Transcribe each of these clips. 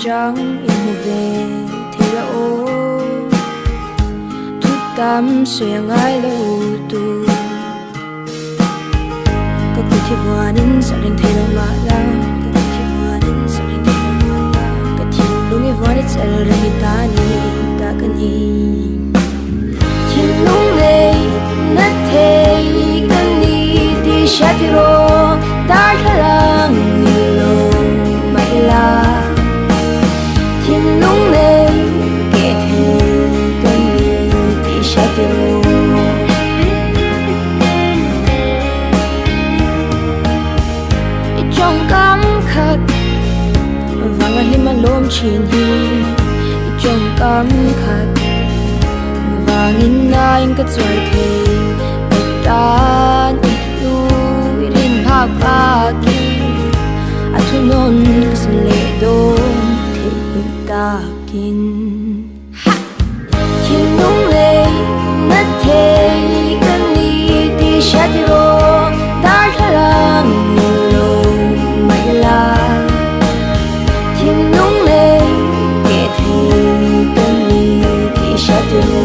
trắng in một về thì là ô thuốc tắm xòe ngay lâu tu có cuộc thi vừa đến sao đến thấy lòng mà la có cuộc thi vừa đến sao đến thấy lòng mà la có thi lúc ấy vừa đến sao đến người ta đi ta cần hi thì lúc này nát thế cần đi đi sát thì rồi ta khá là nhiều mày là thiên nung này kể thì cần đi đi sát thì rồi trong cảm khát và ngàn lim ăn lôm chín hi trong cảm khát và nghìn anh cất rồi thì ta lu irin phak ba ki athunon san le don the ta kin thiên nung le na the kan ni ti shatiro ta khalang lo mai la thiên nung le ke the kan ni ti shatiro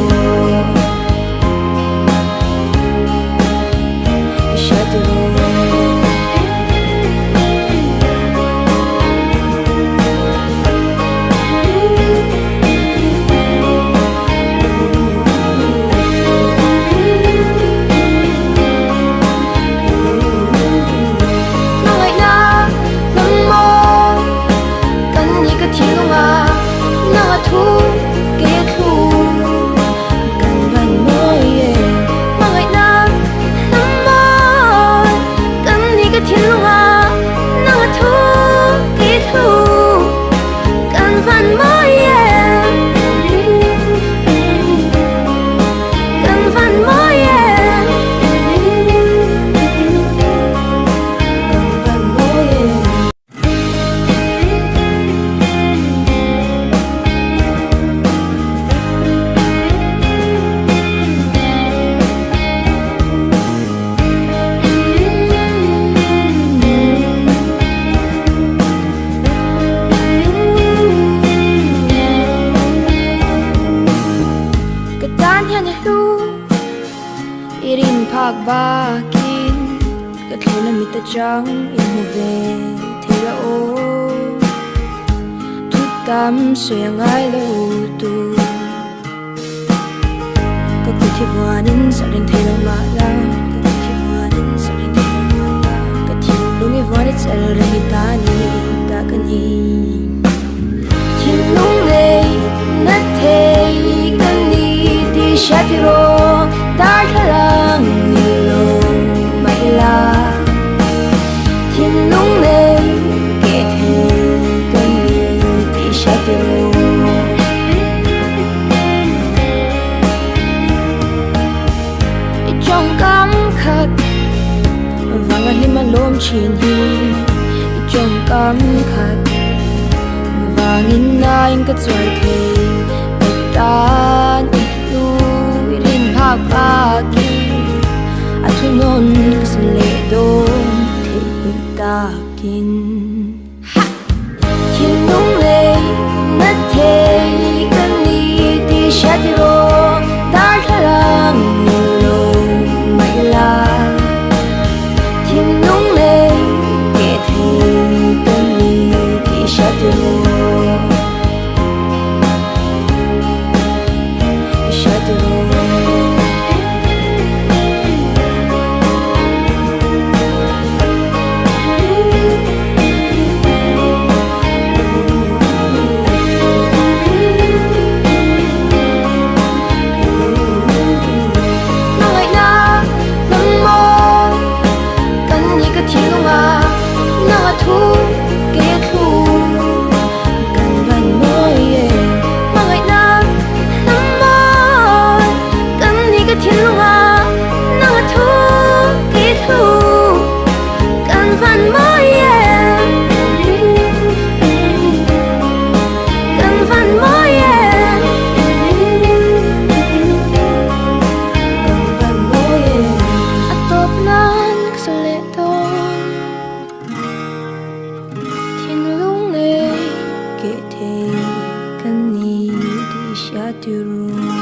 irin phak ba kin ka thona mi ta chang in mu ve thela o thu tam xòe ngai lo tu ka ku thi vanin sa rin thela ma la ka thi vanin sa rin thela ma la ka thi lungi vanin sa rin ta ni ta kan hi thiên lung nei na the kan ni ti shatiro ta khalang lo mai la thiên lung này kể thì cần đi đi sát rồi trong cảm khát và ngàn lim ăn lôm chín hi trong cảm khát và nghìn anh cất rồi thì ta lu irin phak ba ki athunon san le don the ta kin thiên nung le na the kan ni ti shatiro ta khalang lo mai la thiên nung le ke the kan ni ti shatiro ya tu